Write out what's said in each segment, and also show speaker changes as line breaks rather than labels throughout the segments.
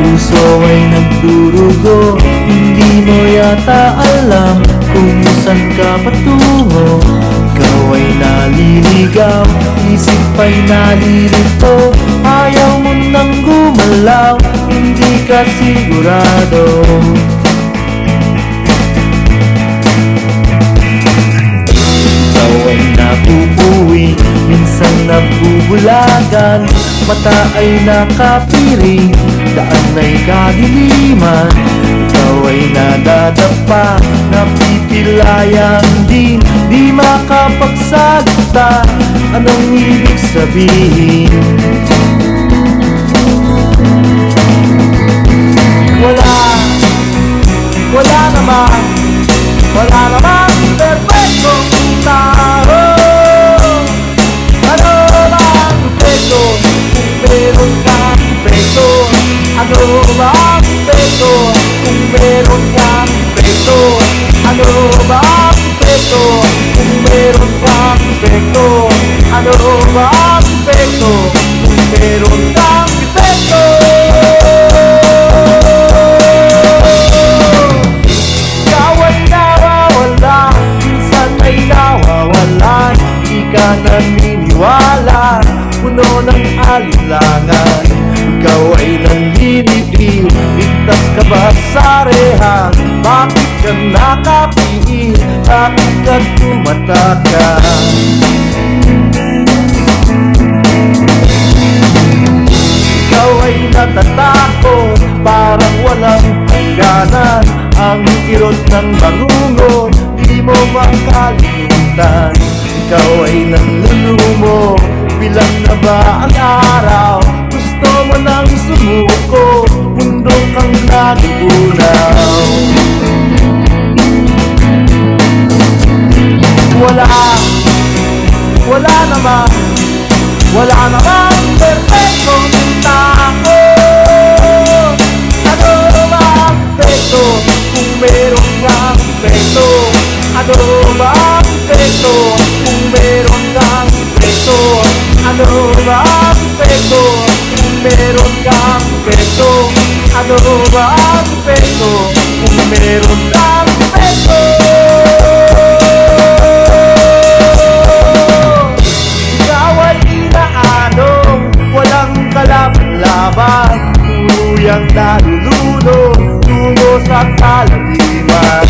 Puso ay nagdurugo, hindi mo yata alam kung saan ka patungo. Ikaw ay naliligaw, isip ay nalilito, ayaw mo nang gumalaw, hindi ka sigurado. Ikaw ay napupuwi, minsan nabubulagan, mata ay nakapiring, daan ay kadiliman. Ikaw ay nadadapa, napipilayang din, di makapagsalita, anong ibig sabihin? Wala namang perfectong tao. Ano bang peso kung meron kang peso? Ano bang peso kung meron kang peso? Ano bang peso kung meron kang peso? Ano bang peso kung meron kang peso? Ikaw ay nawawala, minsan ay nawawalan, di ka naniniwala, puno ng alinlangan. Ikaw ay nanlilitil, ligtas ka ba sa rehan? Bakit ka nakapiil? Bakit ka tumatakas? Ikaw ay natatakot, parang walang hangganan, ang kirot ng bangungot, di mo makalimutan. Ikaw ay nanlulumo, bilang na ba ang araw? Gusto mo nang sumuko, mundo kang nagugunaw. Wala namang perfectong tao. Ano bang peso kung meron kang peso? Ano bang peso kung meron kang peso? Ano bang peso kung meron kang peso? Ano bang peso kung meron kang peso? Ikaw ay inaanong walang kalaban-laban, tuyang naluluno tungo sa kalaliman.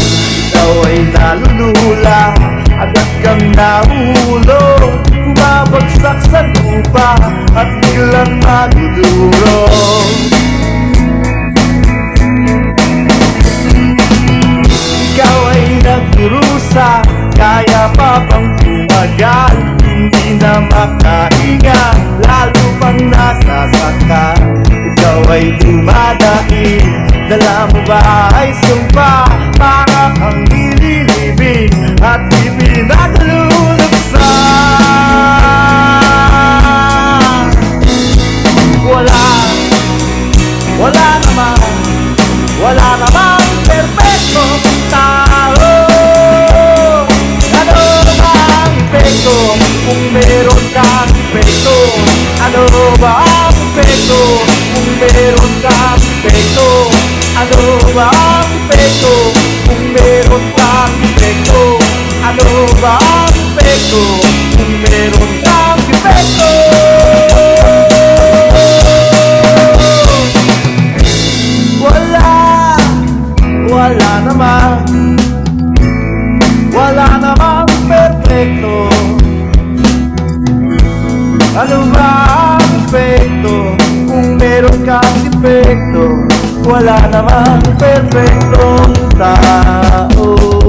Ikaw ay nalulula, agad kang nahulog, bumabagsak sa lupa at biglang malulurong. Ikaw ay nagdurusa, kaya pa bang tumagal? Hindi na makahinga, lalo pang nasasaka. Ikaw ay dumadaig, dala mo ba ay sumpa? Para kang nililibing at ipinagluluksa. Wala namang perfectong tao. Ano bang peso kung meron kang peso? Ano bang peso kung meron kang peso? Ano bang peso kung meron kang peso? Ano bang peso kung meron kang peso? Wala namang perfecto. Ano ba ang epekto kung meron kang defecto? Wala namang perfectong tao.